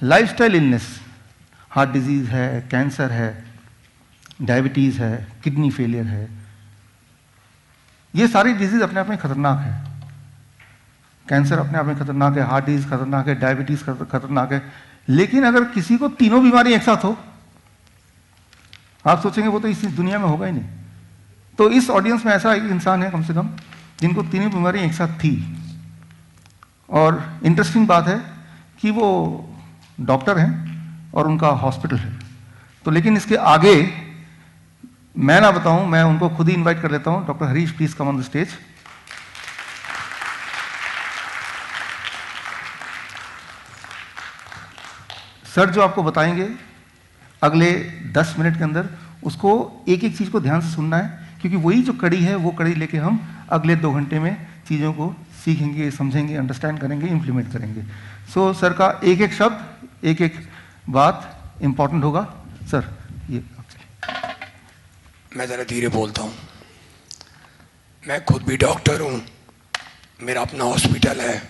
Lifestyle illness, heart disease है, cancer है, diabetes है, किडनी फेलियर है, ये सारी डिजीज़ अपने आप में खतरनाक है। कैंसर अपने आप में खतरनाक है, हार्ट डिजीज़ खतरनाक है, डायबिटीज़ खतरनाक है। लेकिन अगर किसी को तीनों बीमारी एक साथ हो, आप सोचेंगे वो तो इस दुनिया में होगा ही नहीं। तो इस ऑडियंस में ऐसा एक इंसान है कम से कम जिनको तीनों बीमारियां एक साथ थी। और इंटरेस्टिंग बात है कि वो डॉक्टर हैं और उनका हॉस्पिटल है। तो लेकिन इसके आगे मैं ना बताऊं, मैं उनको खुद ही इनवाइट कर लेता हूं। Doctor Harish, please come on the stage. Sir जो आपको बताएंगे अगले 10 मिनट के अंदर, उसको एक एक चीज को ध्यान से सुनना है, क्योंकि वही जो कड़ी है वो कड़ी लेके हम अगले 2 घंटे में चीज़ों को सीखेंगे, समझेंगे, अंडरस्टैंड करेंगे, इंप्लीमेंट करेंगे। सो सर का एक एक शब्द, एक एक बात इंपॉर्टेंट होगा। सर ये मैं ज़रा धीरे बोलता हूँ। मैं खुद भी डॉक्टर हूँ, मेरा अपना हॉस्पिटल है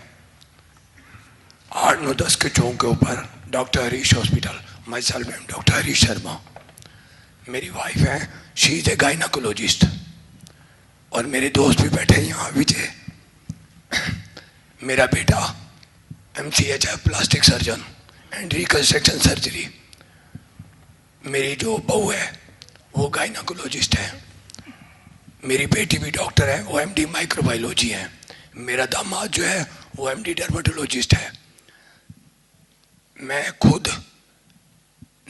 8-9-10 के चौक के ऊपर, doctor Harish hospital. My self M doctor Harish Sharma. मेरी वाइफ है, शी इज़ ए गायनाकोलॉजिस्ट। और मेरे दोस्त भी बैठे हैं यहाँ, विजय। मेरा बेटा MCH है, plastic surgeon and reconstruction surgery. मेरी जो बहू है वो गायनाकोलॉजिस्ट है। मेरी बेटी भी डॉक्टर है, वो MD माइक्रोबायोलॉजी है। मेरा दामाद जो है वो MD डर्मेटोलॉजिस्ट है। मैं खुद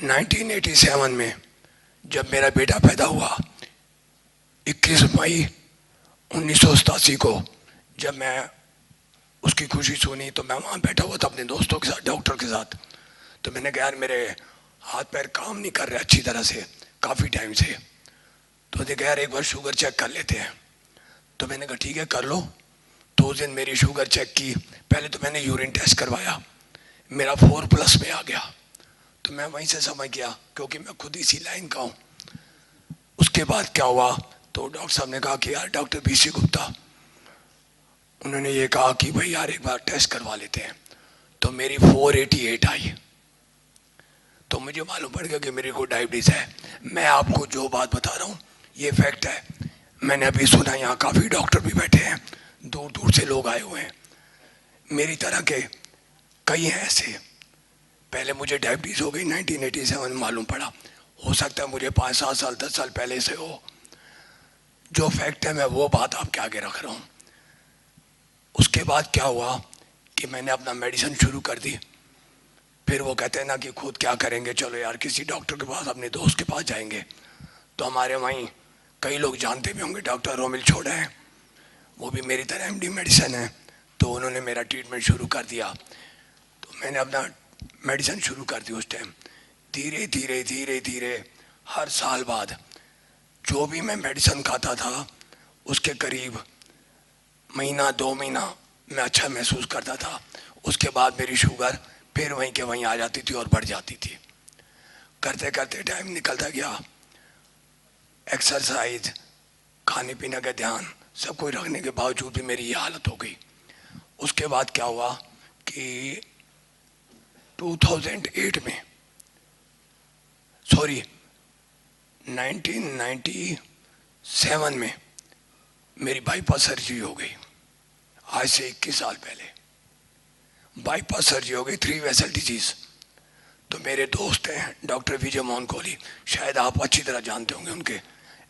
1987 में जब मेरा बेटा पैदा हुआ, 21 मई 1987 को जब मैं उसकी खुशी सुनी, तो मैं वहाँ बैठा हुआ था अपने दोस्तों के साथ, डॉक्टर के साथ। तो मैंने कहा यार मेरे हाथ पैर काम नहीं कर रहे अच्छी तरह से काफ़ी टाइम से। तो उसने कहा यार एक बार शुगर चेक कर लेते हैं। तो मैंने कहा ठीक है कर लो। तो उस दिन मेरी शुगर चेक की। पहले तो मैंने यूरिन टेस्ट करवाया, मेरा 4+ में आ गया। तो मैं वहीं से समझ गया, क्योंकि मैं खुद इसी लाइन का हूँ। उसके बाद क्या हुआ, तो डॉक्टर साहब ने कहा कि यार डॉक्टर BC गुप्ता, उन्होंने ये कहा कि भाई यार एक बार टेस्ट करवा लेते हैं। तो मेरी 488 आई। तो मुझे मालूम पड़ गया कि मेरे को डायबिटीज़ है। मैं आपको जो बात बता रहा हूँ ये फैक्ट है। मैंने अभी सुना यहाँ काफ़ी डॉक्टर भी बैठे हैं, दूर दूर से लोग आए हुए हैं, मेरी तरह के कई हैं ऐसे। पहले मुझे डायबिटीज़ हो गई 1987 में मालूम पड़ा। हो सकता है मुझे 5-7 साल 10 साल पहले से हो। जो फैक्ट है मैं वो बात आपके आगे रख रहा हूँ। उसके बाद क्या हुआ कि मैंने अपना मेडिसिन शुरू कर दी। फिर वो कहते हैं ना कि खुद क्या करेंगे, चलो यार किसी डॉक्टर के पास, अपने दोस्त के पास जाएंगे। तो हमारे वहीं कई लोग जानते भी होंगे, डॉक्टर रोमिल छोड़ा है, वो भी मेरी तरह MD मेडिसिन है। तो उन्होंने मेरा ट्रीटमेंट शुरू कर दिया। तो मैंने अपना मेडिसिन शुरू कर दी। उस टाइम धीरे धीरे धीरे धीरे हर साल बाद जो भी मैं मेडिसिन खाता था उसके करीब महीना 2 महीना मैं अच्छा महसूस करता था। उसके बाद मेरी शुगर फिर वहीं के वहीं आ जाती थी और बढ़ जाती थी। करते करते टाइम निकलता गया। एक्सरसाइज, खाने पीने का ध्यान, सब कुछ रखने के बावजूद भी मेरी ये हालत हो गई। उसके बाद क्या हुआ कि 2008 में, सॉरी 1997 में मेरी बाईपास सर्जरी हो गई। आज से 21 साल पहले बाईपास सर्जरी हो गई, 3 वेसल डिजीज। तो मेरे दोस्त हैं डॉक्टर विजय मोहन कोहली, शायद आप अच्छी तरह जानते होंगे उनके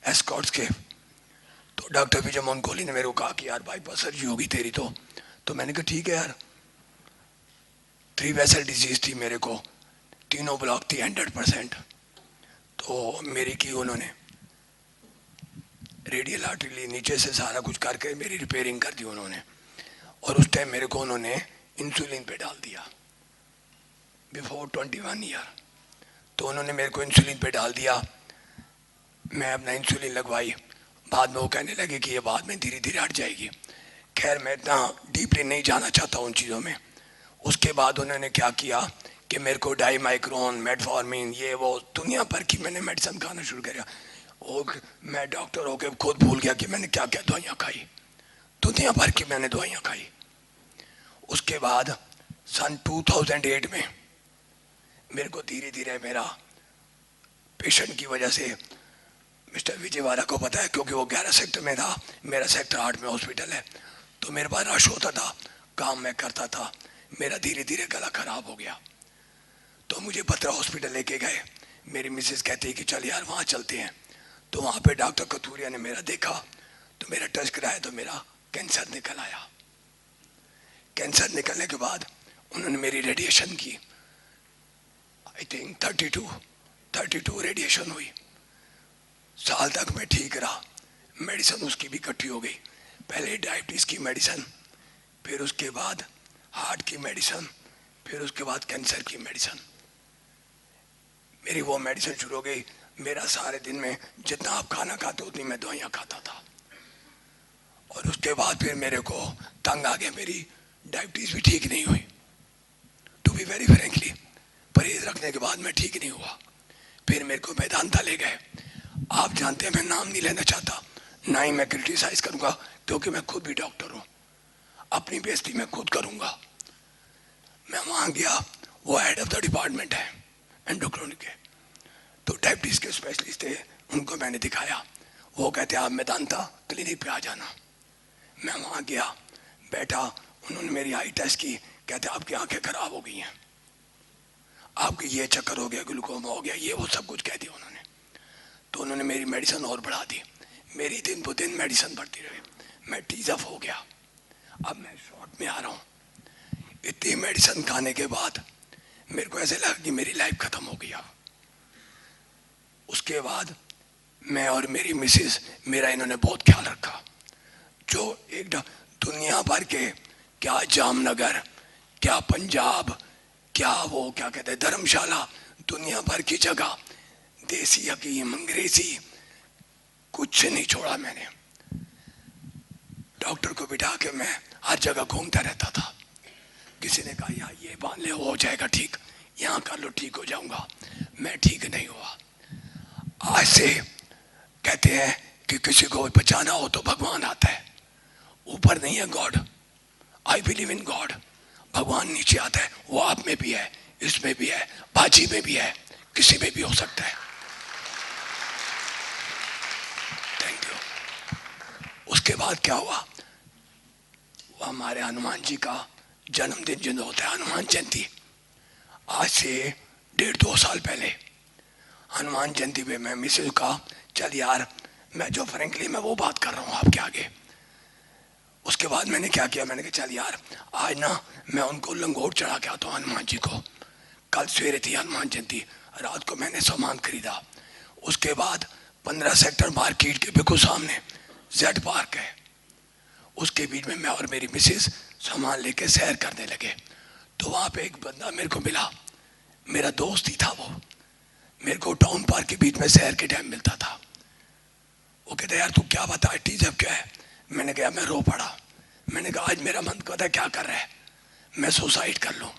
एस्कॉर्ट्स के। तो डॉक्टर विजय मोहन कोहली ने मेरे को कहा कि यार बाईपास सर्जरी होगी तेरी। तो मैंने कहा ठीक है यार। 3 वेसल डिजीज थी मेरे को, तीनों ब्लॉक थी 100%। तो मेरी की उन्होंने रेडियल आर्टरी नीचे से सारा कुछ करके मेरी रिपेयरिंग कर दी उन्होंने। और उस टाइम मेरे को उन्होंने इंसुलिन पे डाल दिया बिफोर 21 ईयर। तो उन्होंने मेरे को इंसुलिन पे डाल दिया। मैं अपना इंसुलिन लगवाई। बाद में वो कहने लगे कि ये बाद में धीरे धीरे हट जाएगी। खैर मैं इतना डीपली नहीं जाना चाहता उन चीज़ों में। उसके बाद उन्होंने क्या किया कि मेरे को डाईमाइक्रोन, मेटफॉर्मिन, ये वो दुनिया भर की मैंने मेडिसिन खाना शुरू किया। और मैं डॉक्टर होकर खुद भूल गया कि मैंने क्या क्या दवाइयाँ खाई। दुनिया भर की मैंने दवाइयाँ खाई। उसके बाद सन 2008 में मेरे को धीरे धीरे मेरा पेशेंट की वजह से मिस्टर विजयवाड़ा को पता है, क्योंकि वो 11 सेक्टर में था, मेरा सेक्टर 8 में हॉस्पिटल है, तो मेरे पास रश होता था, काम मैं करता था, मेरा धीरे धीरे गला खराब हो गया। तो मुझे बत्रा हॉस्पिटल लेके गए। मेरी मिसेस कहती है कि चल यार वहाँ चलते हैं। तो वहाँ पे डॉक्टर कथूरिया ने मेरा देखा, तो मेरा टेस्ट कराया, तो मेरा कैंसर निकल आया। कैंसर निकलने के बाद उन्होंने मेरी रेडिएशन की, आई थिंक 32 रेडिएशन हुई। साल तक मैं ठीक रहा, मेडिसिन उसकी भी इकट्ठी हो गई। पहले डायबिटीज़ की मेडिसिन, फिर उसके बाद हार्ट की मेडिसिन, फिर उसके बाद कैंसर की मेडिसिन। मेरी वो मेडिसिन शुरू हो गई। मेरा सारे दिन में जितना आप खाना खाते उतनी मैं दवाइयाँ खाता था। और उसके बाद फिर मेरे को तंग आ गया, मेरी डायबिटीज़ भी ठीक नहीं हुई। टू बी वेरी फ्रेंकली, परहेज रखने के बाद मैं ठीक नहीं हुआ। फिर मेरे को मेदांता ले गए। आप जानते हैं मैं नाम नहीं लेना चाहता, ना ही मैं क्रिटिसाइज करूंगा, क्योंकि मैं खुद भी डॉक्टर हूँ, अपनी बेइज्जती मैं खुद करूंगा। मैं वहाँ गया, वो हेड ऑफ द डिपार्टमेंट है एंडोक्राइन के, तो डायबिटीज़ के स्पेशलिस्ट थे, उनको मैंने दिखाया। वो कहते आप मेदांता क्लिनिक पे आ जाना। मैं वहाँ गया, बैठा, उन्होंने मेरी आई टेस्ट की, कहते आपकी आंखें खराब हो गई हैं, आपकी ये चक्कर हो गया, ग्लूकोमा हो गया, ये वो सब कुछ कह दिया उन्होंने। तो उन्होंने मेरी मेडिसिन और बढ़ा दी। मेरी दिन ब दिन मेडिसिन बढ़ती रही, मैं टीज अप हो गया। अब मैं शॉर्ट में आ रहा हूँ। इतनी मेडिसिन खाने के बाद मेरे को ऐसे लगा कि मेरी लाइफ खत्म हो गई। उसके बाद मैं और मेरी मिसेस, मेरा इन्होंने बहुत ख्याल रखा। जो एक दुनिया भर के, क्या जामनगर, क्या पंजाब, क्या वो क्या कहते हैं धर्मशाला, दुनिया भर की जगह, देसी हकीम, अंग्रेजी, कुछ नहीं छोड़ा मैंने। डॉक्टर को बिठा के मैं हर जगह घूमता रहता था। किसी ने कहा यहाँ ये बांध ले, हो जाएगा ठीक, यहाँ कर लो ठीक हो जाऊंगा, मैं ठीक नहीं हुआ। आज से कहते हैं कि किसी को बचाना हो तो भगवान आता है, ऊपर नहीं है God. I believe in God. भगवान नीचे आता है, वो आप में भी है, इसमें भी है, बाजी में भी है, किसी में भी हो सकता है। Thank you. उसके बाद क्या हुआ, वो हमारे हनुमान जी का जन्मदिन जो होता है, हनुमान जयंती, आज से 1.5-2 साल पहले हनुमान जयंती पे मैं मिसेज का, चल यार, मैं जो फ्रेंकली मैं वो बात कर रहा हूँ आपके आगे। उसके बाद मैंने क्या किया, मैंने कहा चल यार आज ना मैं उनको लंगोट चढ़ा के आता हूँ हनुमान जी को। कल सवेरे थी हनुमान जयंती, रात को मैंने सामान खरीदा। उसके बाद 15 सेक्टर मार्केट के बिल्कुल सामने जेड पार्क है, उसके बीच में मैं और मेरी मिसेस सामान लेके सैर करने लगे। तो वहाँ पे एक बंदा मेरे को मिला, मेरा दोस्त ही था वो। मेरे को टाउन पार्क के बीच में सैर के टाइम मिलता था। वो कहता यार तू क्या बता, टीजर क्या है? मैंने कहा मैं रो पड़ा। मैंने कहा आज मेरा मन कहता क्या कर रहा है, मैं सुसाइड कर लूँ।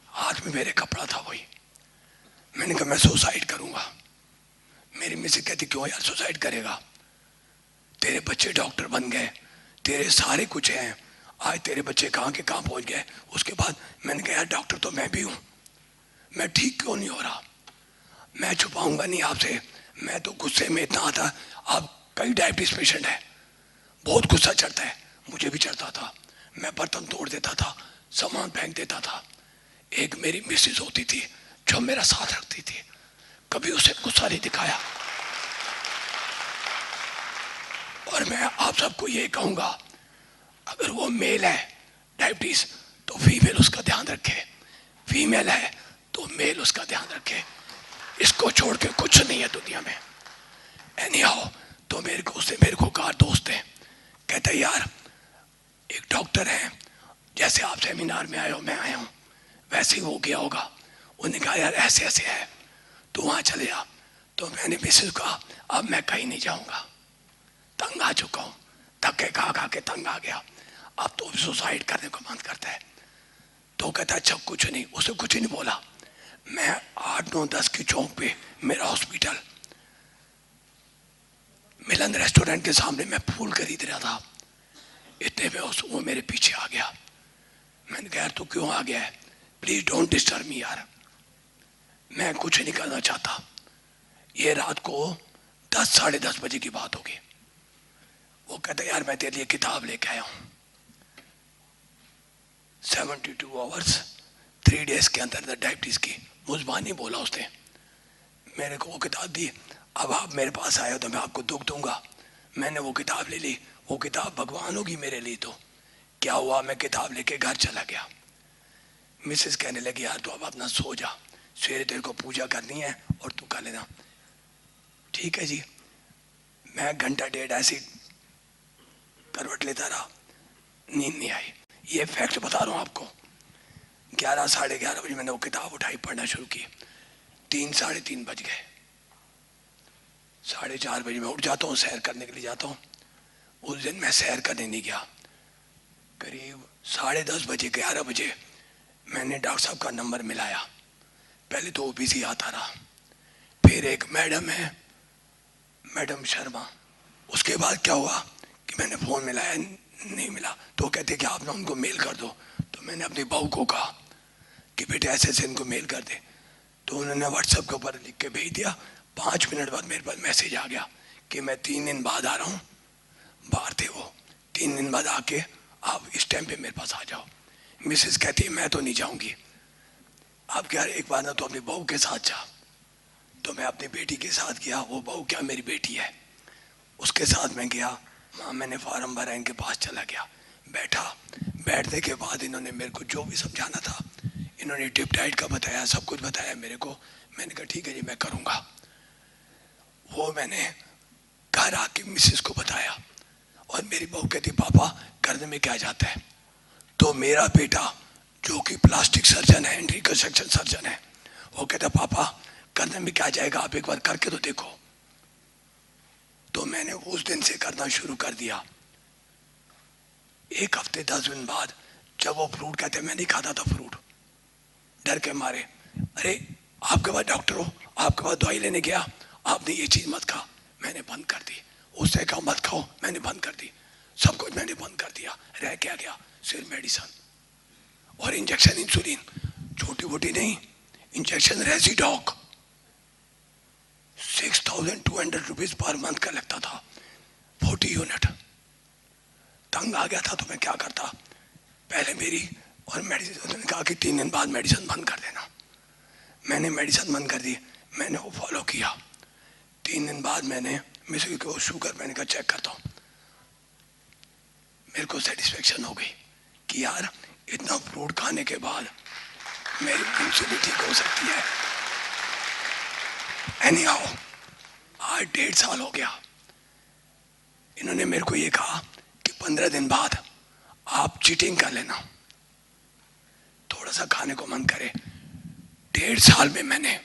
हाथ में मेरे कपड़ा था वही। मैंने कहा मैं सुसाइड करूँगा। मेरी मिसेस कहती क्यों यार सुसाइड करेगा, तेरे बच्चे डॉक्टर बन गए, तेरे सारे कुछ हैं, आज तेरे बच्चे कहाँ के कहाँ पहुँच गए। उसके बाद मैंने कहा यार डॉक्टर तो मैं भी हूँ, मैं ठीक क्यों नहीं हो रहा। मैं छुपाऊंगा नहीं आपसे, मैं तो गुस्से में इतना आता, आप कई डायबिटीज पेशेंट है, बहुत गुस्सा चढ़ता है, मुझे भी चढ़ता था। मैं बर्तन तोड़ देता था, सामान फेंक देता था। एक मेरी मिसेस होती थी जो मेरा साथ रखती थी, कभी उसे गुस्सा नहीं दिखाया। और मैं आप सबको ये कहूंगा, अगर वो मेल है डायबिटीज तो फीमेल उसका ध्यान रखे, फीमेल है तो मेल उसका ध्यान रखे। इसको छोड़ के कुछ नहीं है दुनिया में। एनी हाउ, तो मेरे को उससे मेरे को कहा दोस्त है, कहते यार एक डॉक्टर है, जैसे आप सेमिनार में आए हो मैं आया हूँ वैसे ही हो गया होगा। उन्होंने कहा यार ऐसे ऐसे है, तो वहाँ चले आ। तो मैंने मिसेस को कहा अब मैं कहीं नहीं जाऊँगा, तंग आ चुका हूँ, धक्के खा खा के तंग आ गया, अब तो सुसाइड करने को मन करता है। तो कहता अच्छा कुछ नहीं, उसे कुछ नहीं बोला। मैं 8-9-10 की चौक पे मेरा हॉस्पिटल, मिलन रेस्टोरेंट के सामने मैं फूल खरीद रहा था, इतने में वो मेरे पीछे आ गया। मैंने कहा यार तू क्यों आ गया है, प्लीज डोंट डिस्टर्ब मी यार, मैं कुछ नहीं करना चाहता। ये रात को 10 साढ़े 10 बजे की बात होगी। वो कहता यार मैं तेरे लिए किताब लेके आया हूँ, 72 आवर्स 3 डेज के अंदर डायबिटीज की। मुजबानी बोला उसने, मेरे को वो किताब दी। अब आप मेरे पास आए हो तो मैं आपको दुख दूंगा। मैंने वो किताब ले ली। वो किताब भगवान होगी मेरे लिए। तो क्या हुआ, मैं किताब लेके घर चला गया। मिसेस कहने लगी यार तू अब अपना सो जा, सवेरे तेरे को पूजा करनी है और तू कर लेना। ठीक है जी। मैं घंटा डेढ़ ऐसी करवट लेता रहा, नींद नहीं आई। ये फैक्ट बता रहा हूँ आपको। 11 साढ़े 11 बजे मैंने वो किताब उठाई, पढ़ना शुरू की। 3 साढ़े 3 बज गए। 4:30 बजे मैं उठ जाता हूँ, सैर करने के लिए जाता हूँ। उस दिन मैं सैर करने नहीं गया। करीब 10:30 बजे 11 बजे मैंने डॉक्टर साहब का नंबर मिलाया। पहले तो वो बिजी आता रहा, फिर एक मैडम है, मैडम शर्मा। उसके बाद क्या हुआ कि मैंने फ़ोन मिलाया, नहीं मिला। तो कहते कि आप ना उनको मेल कर दो। तो मैंने अपनी बहू को कहा कि बेटे ऐसे ऐसे इनको मेल कर दे। तो उन्होंने व्हाट्सएप के ऊपर लिख के भेज दिया। 5 मिनट बाद मेरे पास मैसेज आ गया कि मैं 3 दिन बाद आ रहा हूँ। बाहर थे वो, 3 दिन बाद आके आप इस टाइम पे मेरे पास आ जाओ। मिसेस कहती है मैं तो नहीं जाऊंगी। आप क्या एक बार ना तो अपनी बहू के साथ जा। तो मैं अपनी बेटी के साथ गया। वो बहू क्या मेरी बेटी है, उसके साथ मैं गया। वहाँ मैंने फार्म भरा, इनके पास चला गया, बैठा। बैठने के बाद इन्होंने मेरे को जो भी समझाना था, इन्होंने टिप डाइट का बताया, सब कुछ बताया मेरे को। मैंने कहा ठीक है जी मैं करूँगा। वो मैंने घर आके मिसेस को बताया और मेरी बहू कहती पापा करने में क्या जाता है। तो मेरा बेटा जो कि प्लास्टिक सर्जन है, रिकंस्ट्रक्शन सर्जन है, वो कहता पापा करने में क्या जाएगा, आप एक बार करके तो देखो। तो मैंने उस दिन से करना शुरू कर दिया। 1 हफ्ते 10 दिन बाद जब वो फ्रूट कहते मैं नहीं खाता था फ्रूट, डर के मारे। अरे आपके पास डॉक्टर हो, आपके पास दवाई लेने गया, आपने ये चीज मत खा। मैंने बंद कर दी। उससे कहा मत खाओ, मैंने बंद कर दी। सब कुछ मैंने बंद कर दिया। रह क्या गया, सिर्फ मेडिसिन और इंजेक्शन, इंसुलिन, छोटी मोटी नहीं, इंजेक्शन रेजिडॉक 6,200 रुपीज पर मंथ का लगता था, 40 यूनिट। तंग आ गया था तो मैं क्या करता, पहले मेरी और मेडिसिन, उन्होंने कहा कि 3 दिन बाद मेडिसिन बंद कर देना। मैंने मेडिसिन बंद कर दी, मैंने वो फॉलो किया। 3 दिन बाद मैंने मिसेस को शुगर मैंने कहा चेक करता हूँ। मेरे को सेटिस्फेक्शन हो गई कि यार इतना फ्रूट खाने के बाद मेरी इंसुलिन ठीक हो सकती है। एनीहाउ आज 1.5 साल हो गया। इन्होंने मेरे को ये कहा कि 15 दिन बाद आप चीटिंग कर लेना, थोड़ा सा खाने को मन करे। 1.5 साल में मैंने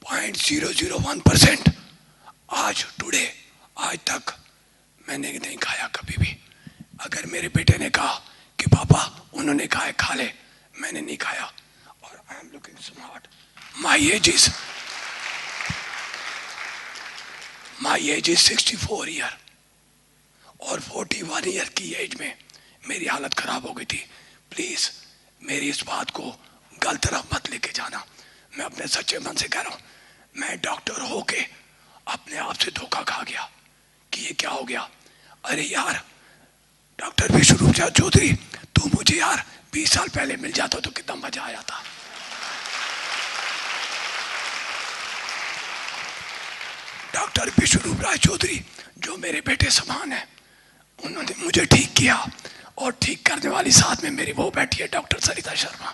0.001% आज टुडे आज तक मैंने नहीं खाया कभी भी। अगर मेरे बेटे ने कहा कि पापा उन्होंने कहा है खा ले, मैंने नहीं खाया। और I am looking smart. My age is 64 year और 41 ईयर की एज में मेरी हालत खराब हो गई थी। प्लीज मेरी इस बात को गलत तरफ मत लेके जाना। मैं अपने सच्चे मन से कह रहा हूं, मैं डॉक्टर होके अपने आप से धोखा खा गया कि ये क्या हो गया। अरे यार डॉक्टर विश्वरूप चौधरी, तू मुझे यार 20 साल पहले मिल जाता तो कितना मजा आया था। डॉक्टर विश्वरूप राय चौधरी जो मेरे बेटे समान है, उन्होंने मुझे ठीक किया और ठीक करने वाली साथ में मेरी वो बैठी है डॉक्टर सरिता शर्मा।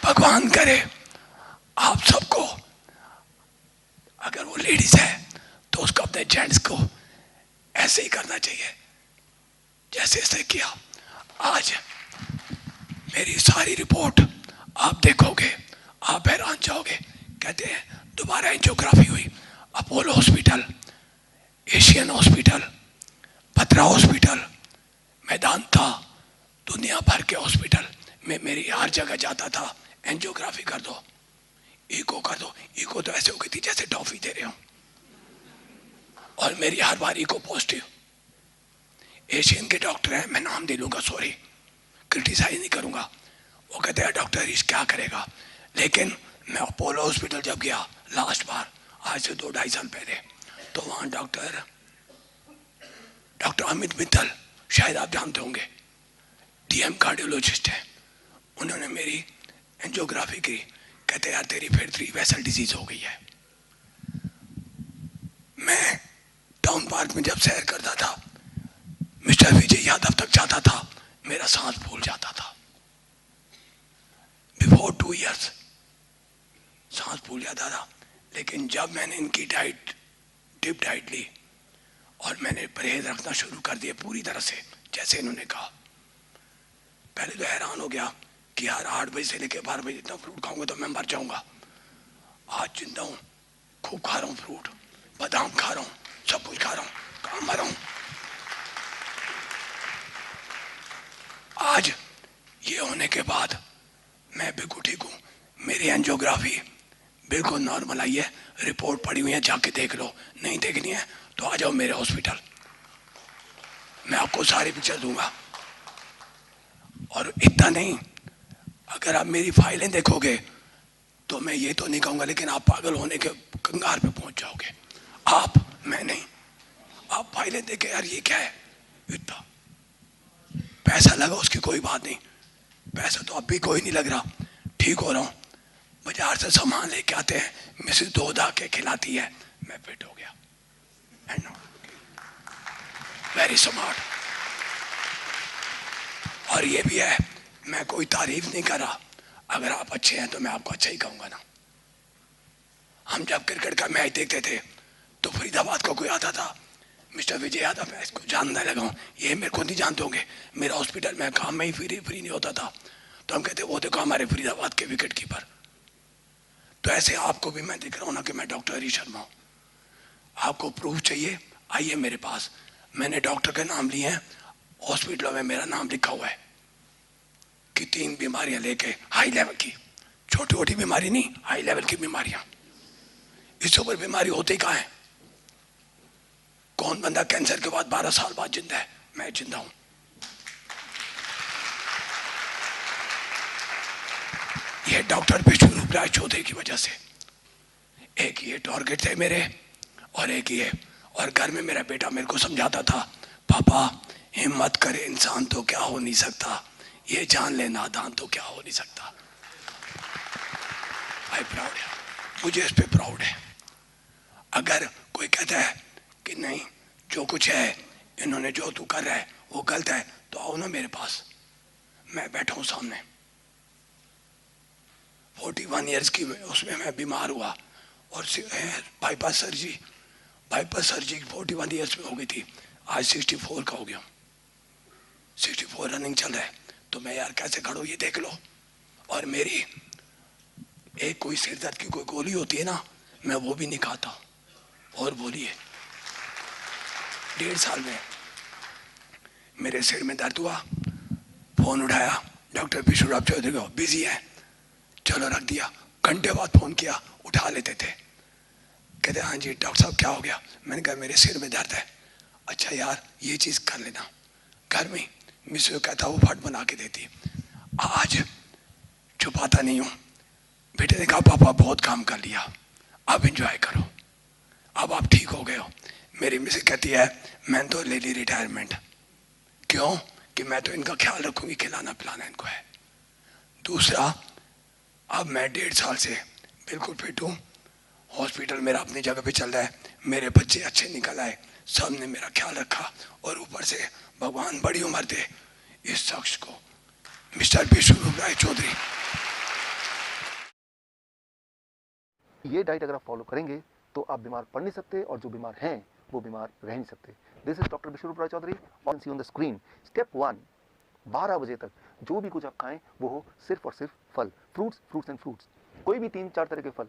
भगवान करे आप सबको, अगर वो लेडीज है तो उसको अपने जेंट्स को ऐसे ही करना चाहिए जैसे इसने किया। आज मेरी सारी रिपोर्ट आप देखोगे आप हैरान जाओगे। कहते हैं दोबारा एंजियोग्राफी हुई, अपोलो हॉस्पिटल, एशियन हॉस्पिटल, भद्रा हॉस्पिटल, मेदांता, दुनिया भर के हॉस्पिटल में मेरी हर जगह जाता था। एंजियोग्राफी कर दो, इको कर दो। इको तो ऐसे हो गई थी जैसे टॉफी दे रहे हो, और मेरी हर बार इको पॉजिटिव। एशियन के डॉक्टर हैं, मैं नाम दे लूंगा, सॉरी क्रिटिसाइज नहीं करूंगा। वो वो कहते हैं डॉक्टर इस क्या करेगा। लेकिन मैं अपोलो हॉस्पिटल जब गया लास्ट बार, आज से 2-2.5 साल पहले, तो वहाँ डॉक्टर अमित मित्तल, शायद आप जानते होंगे, डीएम कार्डियोलॉजिस्ट है, उन्होंने मेरी एंजियोग्राफी की। कहते यार तेरी फिर 3 वेसल डिजीज हो गई है। मैं टाउन पार्क में जब सैर करता था, मिस्टर विजय यादव तक जाता था, मेरा सांस फूल जाता था। बिफोर 2 इयर्स सांस फूल जाता था। लेकिन जब मैंने इनकी डाइट, डिप डाइट ली और मैंने परहेज रखना शुरू कर दिया पूरी तरह से जैसे इन्होंने कहा, पहले तो हैरान हो गया कि यार 8 बजे से लेकर 12 बजे इतना फ्रूट खाऊंगा तो मैं मर जाऊंगा। आज जिंदा हूं, खूब खा रहा हूं फ्रूट, बादाम खा रहा हूं, सब कुछ खा रहा हूं, कहां मर रहा हूं। आज ये होने के बाद मैं बिल्कुल ठीक हूं। मेरी एंजियोग्राफी बिल्कुल नॉर्मल आई है, रिपोर्ट पड़ी हुई है, जाके देख लो। नहीं देखनी है तो आ जाओ मेरे हॉस्पिटल, मैं आपको सारी पिक्चर दूंगा। और इतना नहीं, अगर आप मेरी फाइलें देखोगे तो मैं ये तो नहीं कहूंगा, लेकिन आप पागल होने के कंगार पे पहुंच जाओगे। आप, मैं नहीं, आप फाइलें देखे यार ये क्या है, इतना पैसा लगा उसकी कोई बात नहीं, पैसा तो अब भी कोई नहीं लग रहा, ठीक हो रहा हूं। बाजार से सामान लेके आते हैं, मिसेस दूध आके खिलाती है, मैं फिट हो गया। Very smart. और ये भी है, मैं कोई तारीफ नहीं कर रहा, अगर आप अच्छे हैं तो मैं आपको अच्छा ही कहूंगा ना। हम जब क्रिकेट का मैच देखते थे तो फरीदाबाद का कोई आता था, मिस्टर विजय यादव, मैं इसको जानने लगा हूँ, ये मेरे को नहीं जानते होंगे, मेरा हॉस्पिटल में काम में ही फ्री नहीं होता था, तो हम कहते वो देखो हमारे फरीदाबाद के विकेट कीपर। तो ऐसे आपको भी मैं दिख रहा हूँ ना कि मैं डॉक्टर हरी शर्मा हूँ। आपको प्रूफ चाहिए, आइए मेरे पास, मैंने डॉक्टर के नाम लिए हैं, हॉस्पिटलों में मेरा नाम लिखा हुआ है कि 3 बीमारियां लेके, हाई लेवल की, छोटी छोटी बीमारी नहीं, हाई लेवल की बीमारियां। इससे ऊपर बीमारी होती कहाँ है? कौन बंदा कैंसर के बाद 12 साल बाद जिंदा है? मैं जिंदा हूं। ये डॉक्टर विष्णु राय चौधरी की वजह से। एक ये टारगेट थे मेरे और एक ये, और घर में मेरा बेटा मेरे को समझाता था, पापा हिम्मत करे इंसान तो क्या हो नहीं सकता, ये जान ले नादान तो क्या हो नहीं सकता। आई प्राउड है, मुझे इस पे प्राउड है। अगर कोई कहता है कि नहीं जो कुछ है इन्होंने जो तू कर रहा है वो गलत है, तो आओ ना मेरे पास, मैं बैठा हूं सामने। 41 इयर्स की उसमें मैं बीमार हुआ और बाईपास सर्जरी 41 इयर्स में हो गई थी, आज 64 का हो गया, 64 रनिंग चल रहा है। तो मैं यार कैसे खड़ा हूं ये देख लो। और मेरी एक कोई सिर दर्द की कोई गोली होती है ना, मैं वो भी नहीं खाता। और बोलिए 1.5 साल में मेरे सिर में दर्द हुआ, फोन उठाया, डॉक्टर विष्णु चौधरी को, बिजी है, चलो रख दिया। घंटे बाद फोन किया, उठा लेते थे, कहते हाँ जी डॉक्टर साहब क्या हो गया? मैंने कहा मेरे सिर में दर्द है। अच्छा यार ये चीज कर लेना, घर में मिस कहता वो फट बना के देती। आज छुपाता नहीं हूं। बेटे ने कहा पापा बहुत काम कर लिया, अब एंजॉय करो, अब आप ठीक हो गए हो। मेरी मिसेज कहती है मैं तो ले ली रिटायरमेंट। क्यों? कि मैं तो इनका ख्याल रखूंगी, खिलाना पिलाना इनको है। दूसरा, अब मैं 1.5 साल से बिल्कुल फिट हूँ, हॉस्पिटल मेरा अपनी जगह पे चल रहा है, मेरे बच्चे अच्छे निकल आए, सब ने मेरा ख्याल रखा, और ऊपर से भगवान बड़ी उम्र दे इस शख्स को, मिस्टर विष्णु राय चौधरी। ये डाइट अगर आप फॉलो करेंगे तो आप बीमार पड़ नहीं सकते, और जो बीमार हैं वो बीमार रह नहीं सकते। This is doctor Vishnu Rai Chaudhary, on see on the screen. Step 1, 12 बजे तक जो भी कुछ आप खाएं वो हो सिर्फ और सिर्फ फल, फ्रूट्स एंड फ्रूट्स। कोई भी 3-4 तरह के फल,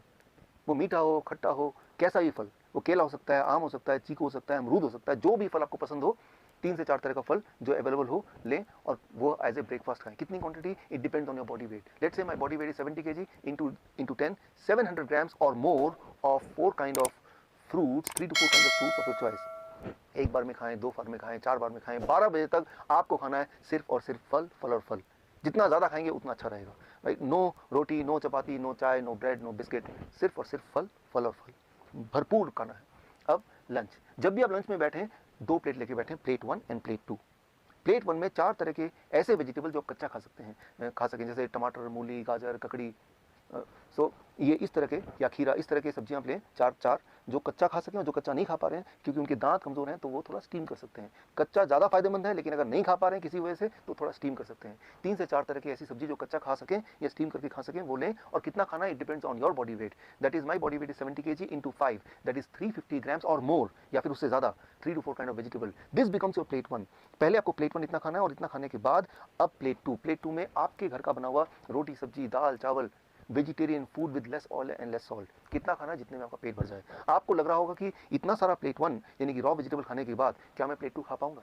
वो मीठा हो, खट्टा हो, कैसा भी फल, वो केला हो सकता है, आम हो सकता है, चीकू हो सकता है, अमरूद हो सकता है, जो भी फल आपको पसंद हो, 3 से 4 तरह का फल जो अवेलेबल हो लें, और वो एज ए ब्रेकफास्ट खाएं। कितनी quantity? It depends on your body weight. Let's say my body weight is 70 kg, into 10, 700 grams or more of 4 kind of fruits, 3 to 4 kinds of fruits of your choice। एक बार में खाएं, 2 बार में खाएं, 4 बार में खाएं, 12 बजे तक आपको खाना है सिर्फ और सिर्फ फल, फल और फल। जितना ज़्यादा खाएंगे उतना अच्छा रहेगा, राइट। नो रोटी, नो चपाती, नो चाय, नो ब्रेड, नो बिस्किट, सिर्फ और सिर्फ फल, फल और फल, भरपूर खाना है। अब लंच, जब भी आप लंच में बैठें 2 प्लेट लेके बैठें, प्लेट 1 एंड प्लेट 2। प्लेट 1 में 4 तरह के ऐसे वेजिटेबल जो आप कच्चा खा सकते हैं, खा सकें, जैसे टमाटर, मूली, गाजर, ककड़ी, सो ये इस तरह के, या खीरा, इस तरह के सब्जियां आप लें, 4 जो कच्चा खा सकें, और जो कच्चा नहीं खा पा रहे हैं क्योंकि उनके दांत कमजोर हैं तो वो थोड़ा स्टीम कर सकते हैं। कच्चा ज़्यादा फायदेमंद है, लेकिन अगर नहीं खा पा रहे हैं किसी वजह से तो थोड़ा स्टीम कर सकते हैं। 3 से 4 तरह की ऐसी सब्जी जो कच्चा खा सकें या स्टीम करके खा सकें वो लें। और कितना खाना, it depends on your body weight. That is my body weight is 70 kg into 5, that is 350 grams और मोर, या फिर उससे ज़्यादा, 3 to 4 kind of vegetable. This becomes your plate 1। पहले आपको प्लेट 1 इतना खाना है, और इतना खाने के बाद अब प्लेट 2। प्लेट 2 में आपके घर का बना हुआ रोटी, सब्जी, दाल, चावल, vegetarian food with less oil and less salt. कितना खाना, जितने में आपका पेट भर जाए। आपको लग रहा होगा कि इतना सारा प्लेट 1 यानी कि रॉ वेजिटेबल खाने के बाद क्या मैं प्लेट 2 खा पाऊंगा?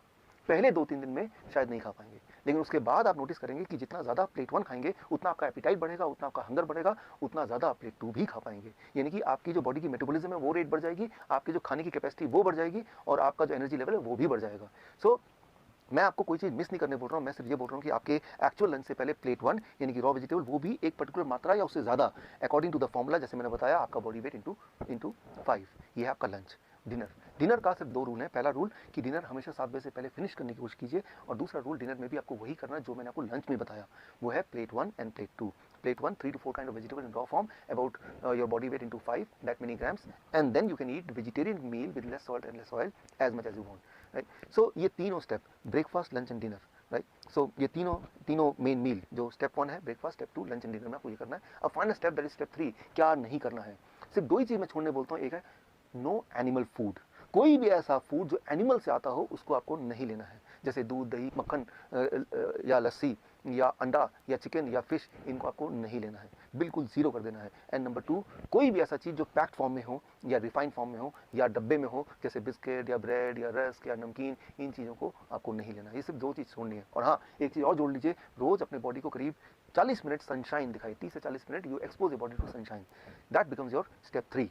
पहले 2-3 दिन में शायद नहीं खा पाएंगे, लेकिन उसके बाद आप नोटिस करेंगे कि जितना ज़्यादा प्लेट 1 खाएंगे उतना आपका एपिटाइट बढ़ेगा, उतना आपका हंगर बढ़ेगा, उतना ज़्यादा आप प्लेट 2 भी खा पाएंगे। यानी कि आपकी जो बॉडी की मेटाबॉलिज्म है वो रेट बढ़ जाएगी, आपकी जो खाने की कैपेसिटी वो बढ़ जाएगी, और आपका जो एनर्जी लेवल है वो भी बढ़ जाएगा। सो मैं आपको कोई चीज़ मिस नहीं करने बोल रहा हूँ, मैं सिर्फ ये बोल रहा हूँ कि आपके एक्चुअल लंच से पहले प्लेट 1 यानी कि रॉ वेजिटेबल, वो भी एक पर्टिकुलर मात्रा या उससे ज़्यादा, अकॉर्डिंग टू द फॉर्मूला, जैसे मैंने बताया, आपका बॉडी वेट इंटू 5। ये है आपका लंच। डिनर का सिर्फ 2 रूल है। पहला रूल कि डिनर हमेशा 7 बजे से पहले फिनिश करने की कोशिश कीजिए, और दूसरा रूल, डिनर में भी आपको वही करना जो मैंने आपको लंच में बताया, वो है plate 1 end plate 2। Plate 1, 3 to 4 kind of vegetable in raw form, about your body weight into 5, that many grams, and then you can eat vegetarian meal with less salt and less oil as much as you want, right? So ये तीनों step, breakfast, lunch and dinner, right. So ये तीनों main meal, जो step 1 है breakfast, step 2 lunch and dinner में आपको ये करना है। अब final step, that is step 3, क्या नहीं करना है। सिर्फ 2 ही चीज़ मैं छोड़ने बोलता हूँ। एक है नो एनिमल फूड, कोई भी ऐसा फूड जो एनिमल से आता हो उसको आपको नहीं लेना है, जैसे दूध, दही, मक्खन या लस्सी या अंडा या चिकन या फिश, इनको आपको नहीं लेना है, बिल्कुल ज़ीरो कर देना है। एंड नंबर 2, कोई भी ऐसा चीज़ जो पैक्ड फॉर्म में हो या रिफाइंड फॉर्म में हो या डब्बे में हो, जैसे बिस्किट या ब्रेड या रस्क या नमकीन, इन चीज़ों को आपको नहीं लेना है। ये सिर्फ 2 चीज़ छोड़नी है। और हाँ, एक चीज़ और जोड़ लीजिए, रोज़ अपने बॉडी को करीब 40 मिनट सनशाइन दिखाई, 30 से 40 minute you expose your body to sunshine, that becomes your step 3।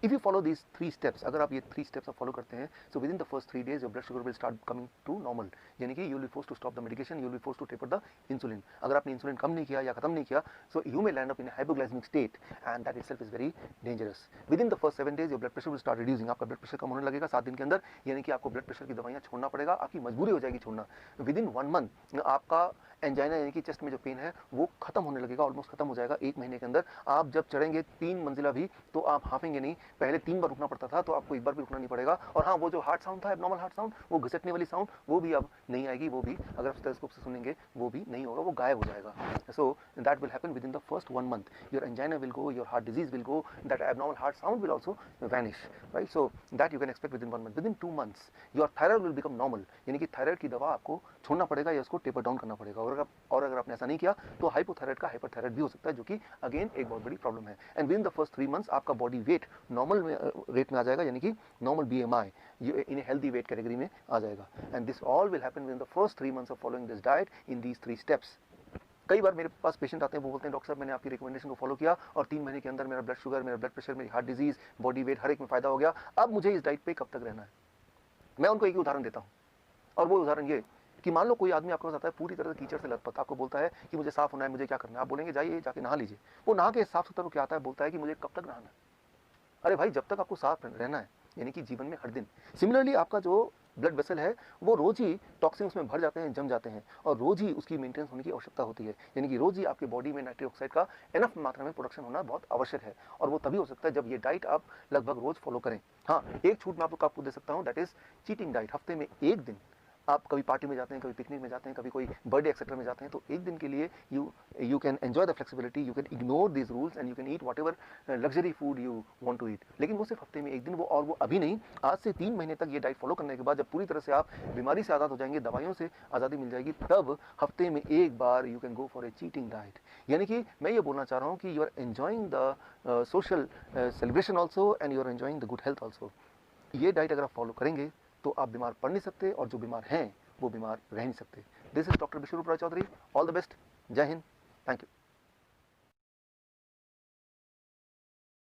If you follow these 3 steps, अगर आप ये 3 steps आप फॉलो करते हैं, so within the first 3 days your blood sugar will start coming to normal, यानी कि you will be forced to stop the medication, you will be forced to taper the insulin। अगर आपने insulin कम नहीं किया या खत्म नहीं किया, so you may land up in a hypoglycemic state, and that itself is very dangerous। Within the first 7 days your blood pressure will start reducing, आपका blood pressure कम होने लगेगा 7 दिन के अंदर, यानी कि आपको ब्लड प्रेशर की दवाइयाँ छोड़ना पड़ेगा, आपकी मजबूरी हो जाएगी छोड़ना। Within 1 month आपका एंजाइना यानी कि चेस्ट में जो पेन है वो खत्म होने लगेगा, ऑलमोस्ट खत्म हो जाएगा 1 महीने के अंदर। आप जब चढ़ेंगे 3 मंजिला भी तो आप हाफेंगे नहीं, पहले 3 बार रुकना पड़ता था, तो आपको 1 बार भी रुकना नहीं पड़ेगा। और हाँ, वो जो हार्ट साउंड था, एबनॉर्मल हार्ट साउंड, वो घिसटने वाली साउंड, वो भी अब नहीं आएगी, वो भी अगर आप स्टेथोस्कोप से सुनेंगे वो भी नहीं होगा, वो गायब हो जाएगा। So that will happen with in the first 1 month, your angina will go, your heart disease will go, that abnormal heart sound will also vanish, right. So that you can expect with in 1 month। With in 2 months your thyroid will become normal, यानी कि thyroid की दवा आपको छोड़ना पड़ेगा या उसको taper down करना पड़ेगा। और अगर आपने ऐसा नहीं किया तो हाइपोथायराइड का हाइपरथायराइड भी हो सकता है, जो कि अगेन एक बहुत बड़ी प्रॉब्लम है। And with in the first 3 months आपका बॉडी वेट नॉर्मल रेट में आ जाएगा, यानी कि normal BMI in a healthy weight category में आ जाएगा। And this all will happen with in the first 3 months of following this diet in these 3 steps। कई बार मेरे पास patient आते हैं, वो बोलते हैं डॉक्टर साहब मैंने आपकी रिकमेंडेशन को फॉलो किया और 3 महीने के अंदर मेरा ब्लड शुगर, मेरा ब्लड प्रेशर, मेरी हार्ट डिजीज, बॉडी वेट हर एक में फायदा हो गया, अब मुझे इस डाइट पे कब तक रहना है। मैं उनको एक ही उदाहरण देता हूँ, और वो उदाहरण ये कि मान लो कोई आदमी आपके पास आता है पूरी तरह से कीचड़ से लथपथ, आपको बोलता है कि मुझे साफ होना है, मुझे क्या करना है। आप बोलेंगे जाइए जाके नहा लीजिए। वो नहा के साफ सुथरा क्या आता है, बोलता है कि मुझे कब तक नहाना है। अरे भाई, जब तक आपको साफ रहना है, यानी कि जीवन में हर दिन। सिमिलरली आपका जो ब्लड वेसल है वो रोज ही टॉक्सिन उसमें भर जाते हैं, जम जाते हैं, और रोज ही उसकी मेंटेनेंस होने की आवश्यकता होती है, यानी कि रोज ही आपके बॉडी में नाइट्रिक ऑक्साइड का एनफ मात्रा में प्रोडक्शन होना बहुत आवश्यक है। और वो तभी हो सकता है जब ये डाइट आप लगभग रोज फॉलो करें। हाँ, एक छूट मैं आपको दे सकता हूँ, दैट इज चीटिंग डाइट। हफ्ते में 1 दिन आप कभी पार्टी में जाते हैं, कभी पिकनिक में जाते हैं, कभी कोई बर्थडे एक्सेट्रा में जाते हैं, तो 1 दिन के लिए you can enjoy the flexibility, you can ignore this rules and you can eat whatever luxury food you want to eat. लेकिन वो सिर्फ हफ्ते में 1 दिन, वो अभी नहीं, आज से 3 महीने तक ये डाइट फॉलो करने के बाद जब पूरी तरह से आप बीमारी से आज़ाद हो जाएंगे, दवाइयों से आज़ादी मिल जाएगी, तब हफ्ते में 1 बार you can go for a cheating diet. यानी कि मैं ये बोलना चाह रहा हूँ कि you are enjoying the social celebration also and you are enjoying the good health also. ये डाइट अगर आप फॉलो करेंगे तो आप बीमार पड़ नहीं सकते, और जो बीमार हैं वो बीमार रह नहीं सकते। This is doctor Vishwaroop Rai Chaudhary. All the best. जय हिंद। Thank you.